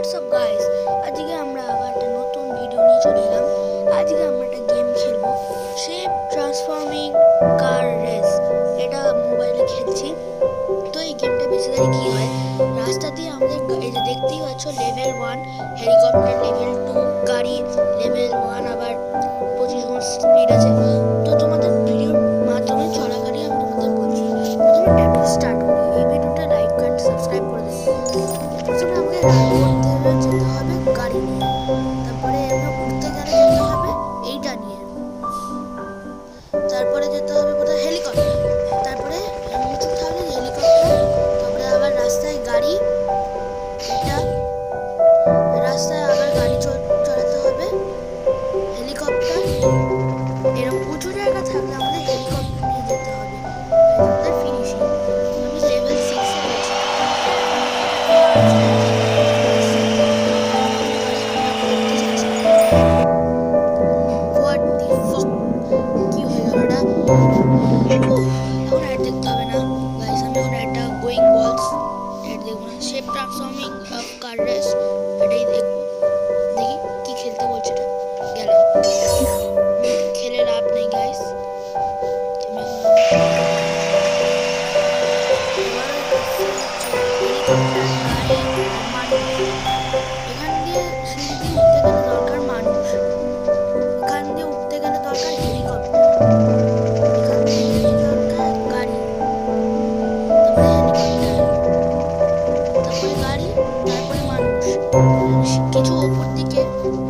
WhatsApp guys, আজকে আমরা আবার একটা নতুন ভিডিও নিয়ে চলে এলাম। আজকে আমরা একটা গেম খেলবো, শেপ ট্রান্সফর্মিং কার রেস। এটা মোবাইলে খেলছি। তো এই গেমটা বেসিক্যালি কি হয়, রাস্তা দিয়ে আমাদের এই যে দেখতেই পাচ্ছ লেভেল 1 হেলিকপ্টার, লেভেল 2 গাড়ি, লেভেল 1 আবার 25 গুণ স্পিড আছে। তো তোমাদের ভিডিওর মাধ্যমে চলাকালীন আমি তোমাদের বলছি, প্রথমে ট্যাপ স্টার্ট করি। এই ভিডিওটা লাইক এন্ড সাবস্ক্রাইব করে দেবে। প্রথমে আমাকে যেতে হবে গাড়ি নিয়ে, তারপরে আমরা উঠতে গেলে যেতে হবে এইটা নিয়ে, তারপরে যেতে হবে কোথায় হেলিকপ্টার, তারপরে নিচু থাকলে হেলিকপ্টার, তারপরে আবার রাস্তায় গাড়ি, এটা রাস্তায় আবার গাড়ি চড়াতে হবে, হেলিকপ্টার। এরকম উঁচু জায়গা থাকলে আমাদের হেলিকপ্টার নিয়ে যেতে হবে। আমাদের ফিনিশিং আমি লেভেল 6 এ আছি। হোয়াট দি ফাক, কি হয়ে গেল এটা? এখন অ্যাড দেখতে হবে না গাইস, আমি এখন একটা গোয়িং বলস অ্যাড দেখবো না। শেপ ট্রান্সফর্মিং কার রেস এটাই দেখবো, দেখি কি খেলতে বলছে। এটা গেলাম, খেলে লাভ নেই গাইস। আমি হেলিকপ্টার, গাড়ি, মানুষ। এখান দিয়ে সিঁড়ি দিয়ে উঠতে গেলে দরকার মানুষ, এখান দিয়ে উঠতে গেলে দরকার হেলিকপ্টার, এখান দিয়ে দরকার গাড়ি, তারপরে হেলিকপ্টার, তারপরে গাড়ি, তারপরে মানুষ। কিছু ওপর দিকে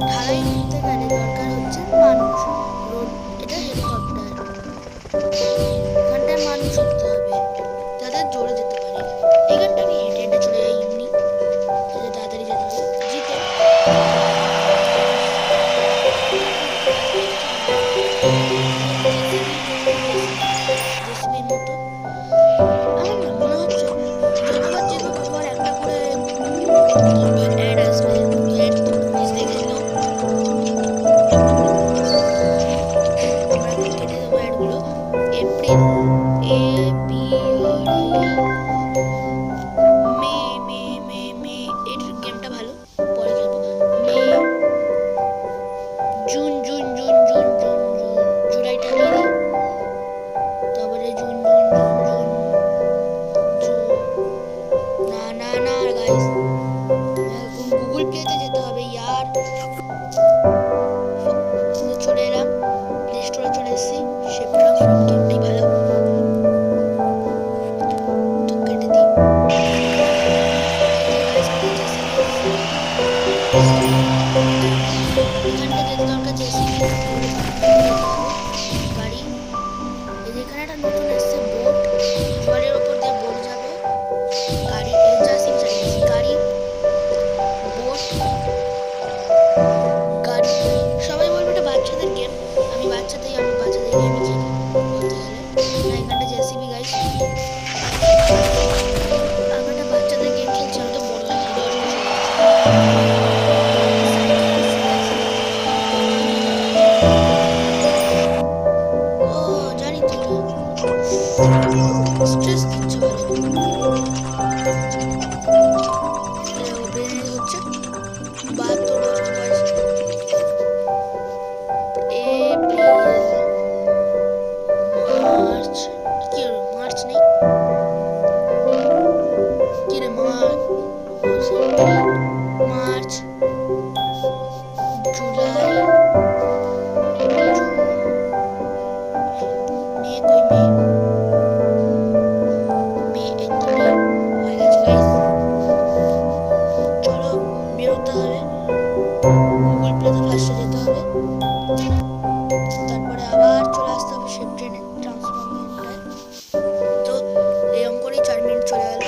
ঢালাই উঠতে গেলে দরকার হচ্ছে মানুষ, রোড, এটা হেলিকপ্টার। এখানটায় মানুষ উঠতে হবে যাতে জোরে যেতে পারে। এখানটা আমি হেঁটে হেঁটে চলে যাই এমনি, যাতে তাড়াতাড়ি যেতে পারি। জিতে জেসিবির মতো আমার না মনে হচ্ছে যতবার যেতে ততবার একটা করে অ্যাড আসবে। অ্যাড তো প্লিজ দেখে নাও, আমরা কেটে দেবো অ্যাডগুলো। এপ্রিল, মে, মে মে মে এর গেমটা ভালো, পরে খেলবো। May, June June June June June June জুলাইটা দিয়ে দিই, তারপরে June June June June June. না না না গাইস, গুগল প্লেতে যেতে হবে ইয়ার। চলে এলাম, প্লে স্টোরে চলে এসেছি। শেপ ট্রান্সফর্ম গেমটাই ভালো, তো কেটে দিই। এখানটা যেতে দরকার জেসিবি, গাড়ি। এই যে এখানে একটা নতুন এসছে বোট, জলের ওপর দিয়ে বোট যাবে। গাড়ি, জেসিবি চালিয়েছি, গাড়ি, বোট, গাড়ি। সবাই বলবে এটা বাচ্চাদের গেম, আমি বাচ্চাদের গেমই খেলি বলতে গেলে। না, এখানটা জেসিবি গাইস, আমি একটা বাচ্চাদের গেম খেলছি, আমি তো বড় হয়ে 10 বছর ও জানি তো এটা স্ট্রেস দিচ্ছে ভালো। হচ্ছে 72 বছর বয়স। এপ্রিল, মার্চ, কি হলো মার্চ নেই, কি রে মার্চ, মার্চ, জুলাই, জুন, মে, কই মে, মে, এই তো মে হয়ে গেছে গাইস। চলো বেরোতে হবে, গুগল প্লেতে ফার্স্টে যেতে হবে, তারপরে আবার চলে আসতে হবে শেপ ট্রেনে ট্রান্সফর্মিংটায়। তো এরকম করেই 4 মিনিট চলে গেল।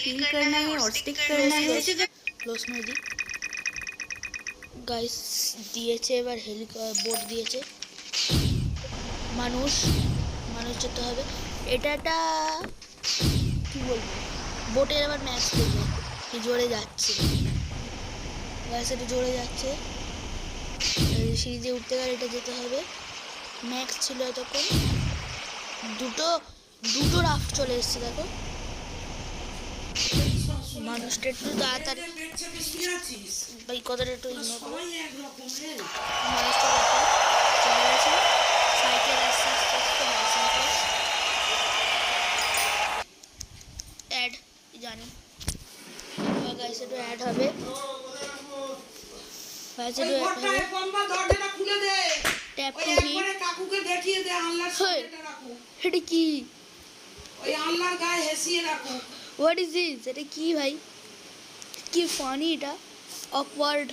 फील करना है और स्टिक करना है। ক্লোজ করে দিই গাইস। দিয়েছে এবার বোট দিয়েছে। মানুষ যেতে হবে। এটা একটা কি বলবো, বোটের আবার ম্যাচ করবে। কি জোরে যাচ্ছে গাইস, এটা জোরে যাচ্ছে। সিঁড়ি দিয়ে উঠতে গেলে এটা যেতে হবে। ম্যাক্স ছিল এতক্ষণ। দুটো রাফট চলে এসছে দেখো। মানুষটা একটু তাড়াতাড়ি ভাই, কথাটা একটু ইগনোর করো। মানুষটা দেখো চলে গেছে। সাইকেল আস্তে আস্তে আস্তে অ্যাড জানি গাইস, একটু অ্যাড হবে। গাইস একটু অ্যাড হবে। Tap to hit. কাকুকে দেখিয়ে দে আল্লাহর সামনেটা রাখো। এটা কি? ওই আল্লাহর গায়ে হেসিয়ে রাখো। What is this? এটা কি ভাই? কি ফানি এটা, অকওয়ার্ড।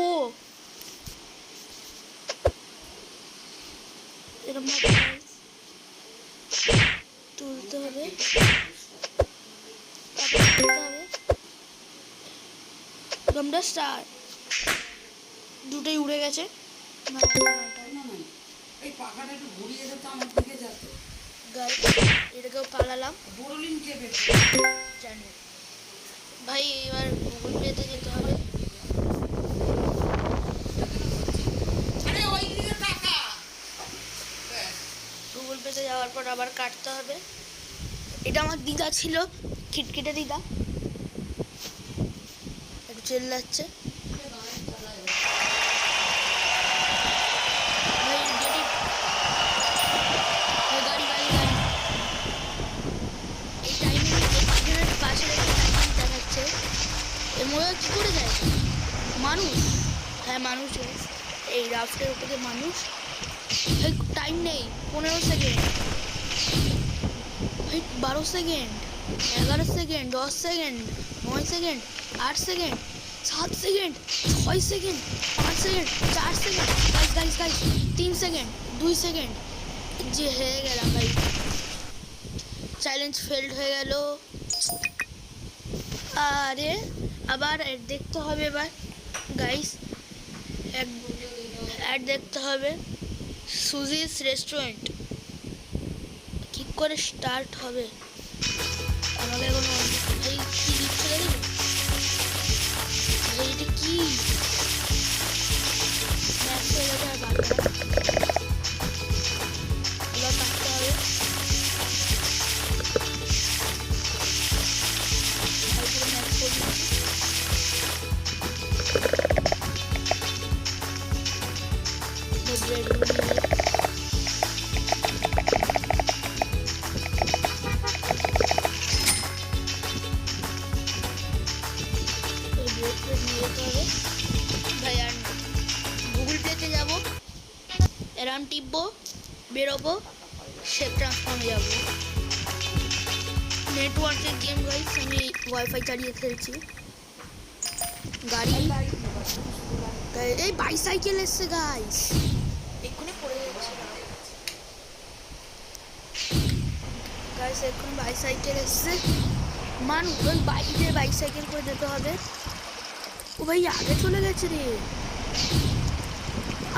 ও এরকম তুলতে হবে। তোমরা স্টার দুটোই উড়ে গেছে। এই পাখাটা একটু ঘুরিয়ে দে তো আমার দিকে যাচ্ছে। গাইস এটাকেও পালালাম। বোরলিন কে বের জানি ভাই, এবার গুগল পেতে যেতে হবে। আরে ওই দিকে টাকা। গুগল পেতে যাওয়ার পর আবার কাটতে হবে। এটা আমার দিদা ছিল, খিটখিটে দিদা, একটু চেল্লাচ্ছে। কি করে যায় মানুষ? হ্যাঁ মানুষ, এই রাফটের উপরে মানুষ। টাইম নেই, 15 second, 12 second, 11 second, 10 second, 9 second, 8 second, 7 second, 6 second, 5 second, 4 second, guys 3 second, 2 second. যে হয়ে গেলাম ভাই, চ্যালেঞ্জ ফেলড হয়ে গেল। আরে আবার অ্যাড দেখতে হবে এবার গাইস, অ্যাড দেখতে হবে। সুজিস রেস্টুরেন্ট কি করে স্টার্ট হবে? আমাকে এখন ভাই কি দিচ্ছে দেখি ভাই, এটা কি ম্যাচ হয়ে গেছে। আর বারবার এবার কাটতে হবে। ম্যাচ করে ভাই। আর গুগল পেতে যাবো, এরাম টিপবো, বেরোবো, শেপ ট্রান্সফর্মে যাবো। নেটওয়ার্কের গেম গাইস, আমি ওয়াইফাই চালিয়ে খেলছি। গাড়ি, এই বাইসাইকেল এসছে গাইস, এক্ষুনি পড়ে যাচ্ছে গাইস, এক্ষুনি বাইসাইকেল এসছে। মানুষ ওই বাইকের বাইসাইকেল করে যেতে হবে। ও ভাই আগে চলে গেছে রে,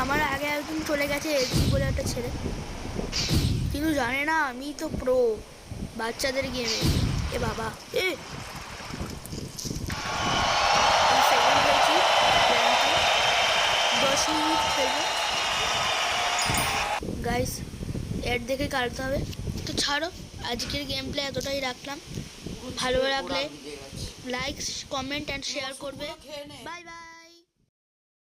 আমার আগে একদম চলে গেছে এসি বলে একটা ছেলে, কিন্তু জানে না আমি তো প্রো বাচ্চাদের গেমে। এ বাবা, এ সেকেন্ড হয়েছি, 10 মিনিট খেলবো গাইস। অ্যাড দেখে কাটতে হবে। তো ছাড়ো, আজকের গেম প্লে এতটাই রাখলাম। ভালো লাগলে লাইক, কমেন্ট অ্যান্ড শেয়ার করবে। Bye bye.